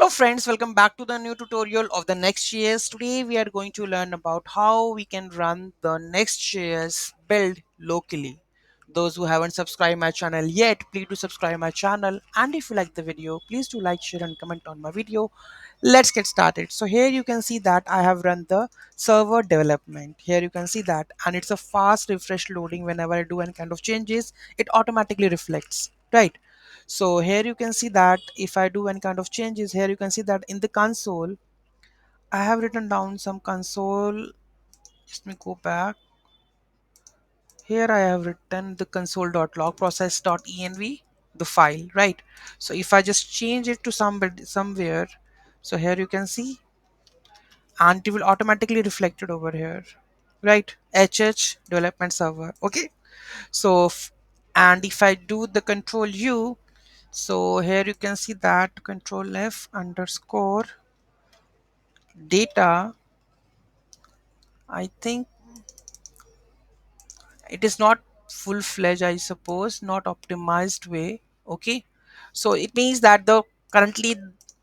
Hello friends, welcome back to the new tutorial of the Next.js. Today we are going to learn about how we can run the Next.js build locally. Those who haven't subscribed my channel yet, please do subscribe my channel, and if you like the video, please do like, share and comment on my video. Let's get started. So here you can see that I have run the server development. Here you can see that, and it's a fast refresh loading. Whenever I do any kind of changes, it automatically reflects, right? So here you can see that if I do any kind of changes, here you can see that in the console I have written down some console. Let me go back. Here I have written the console.log process.env, the file, right? So if I just change it to somewhere, so here you can see, and it will automatically reflect it over here, right? HH development server. Okay. So and if I do the control U, so here you can see that control F underscore data. I think it is not full-fledged, I suppose, not optimized way. Okay, so it means that the currently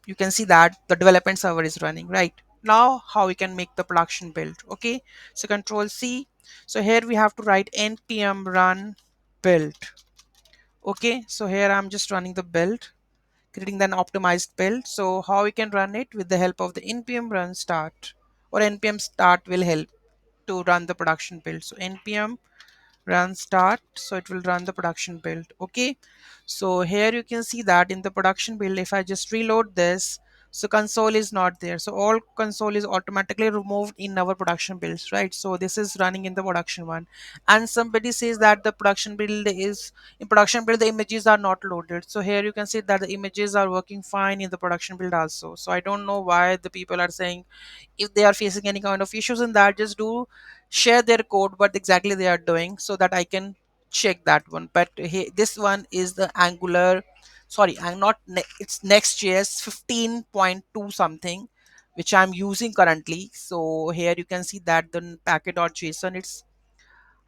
you can see that the development server is running right now. How we can make the production build? Okay, so control C. So here we have to write npm run build. Okay, so here I'm just running the build, creating an optimized build. So how we can run it? With the help of the npm run start, or npm start will help to run the production build. So npm run start, so it will run the production build. Okay, so here you can see that in the production build, if I just reload this, so console is not there, so all console is automatically removed in our production builds, right? So this is running in the production one, and somebody says that the production build is in production build the images are not loaded. So here you can see that the images are working fine in the production build also. So I don't know why the people are saying, if they are facing any kind of issues in that, just do share their code what exactly they are doing, so that I can check that one. But hey, this one is the angular, sorry, I'm not it's Next.js 15.2 something which I'm using currently. So here you can see that the packet.json, it's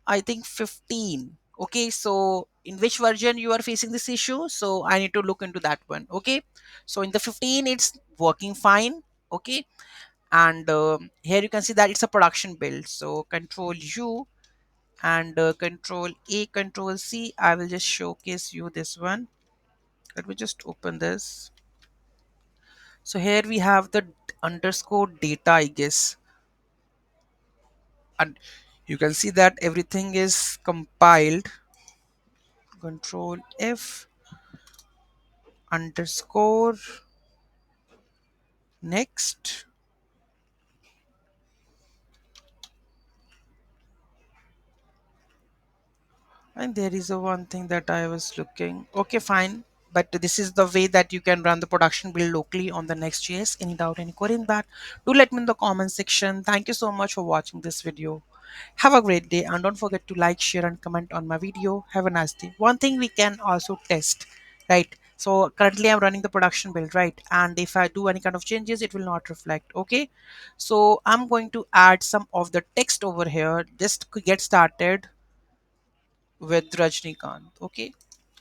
I think 15. Okay, so in which version you are facing this issue, so I need to look into that one. Okay, so in the 15 it's working fine. Okay, and here you can see that it's a production build. So control U and control A, control C, I will just showcase you this one. Let me just open this. So here we have the underscore data, I guess, and you can see that everything is compiled. Control F underscore next. And there is a one thing that I was looking. Okay, fine. But this is the way that you can run the production build locally on the Next.js. Any doubt, any query in that? Do let me in the comment section. Thank you so much for watching this video. Have a great day, and don't forget to like, share and comment on my video. Have a nice day. One thing we can also test, right? So currently I'm running the production build, right? And if I do any kind of changes, it will not reflect. Okay. So I'm going to add some of the text over here just to get started with Rajnikant, okay,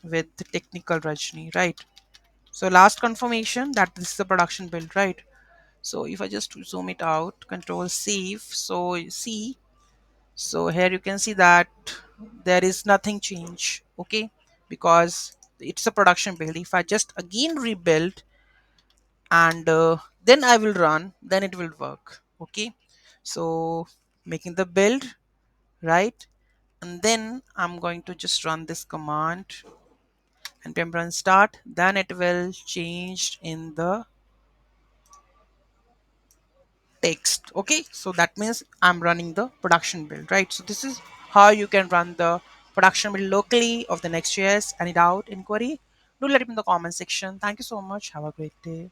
with the technical Rajni, right? So last confirmation that this is the production build, right? So if I just zoom it out, control save, so you see, so here you can see that there is nothing change, okay, because it's a production build. If I just again rebuild and then I will run, then it will work, okay. So making the build, right, and then I'm going to just run this command npm run start, then it will change in the text. Okay, so that means I'm running the production build, right? So this is how you can run the production build locally of the Next.js. Any doubt, inquiry, do let me in the comment section. Thank you so much, have a great day.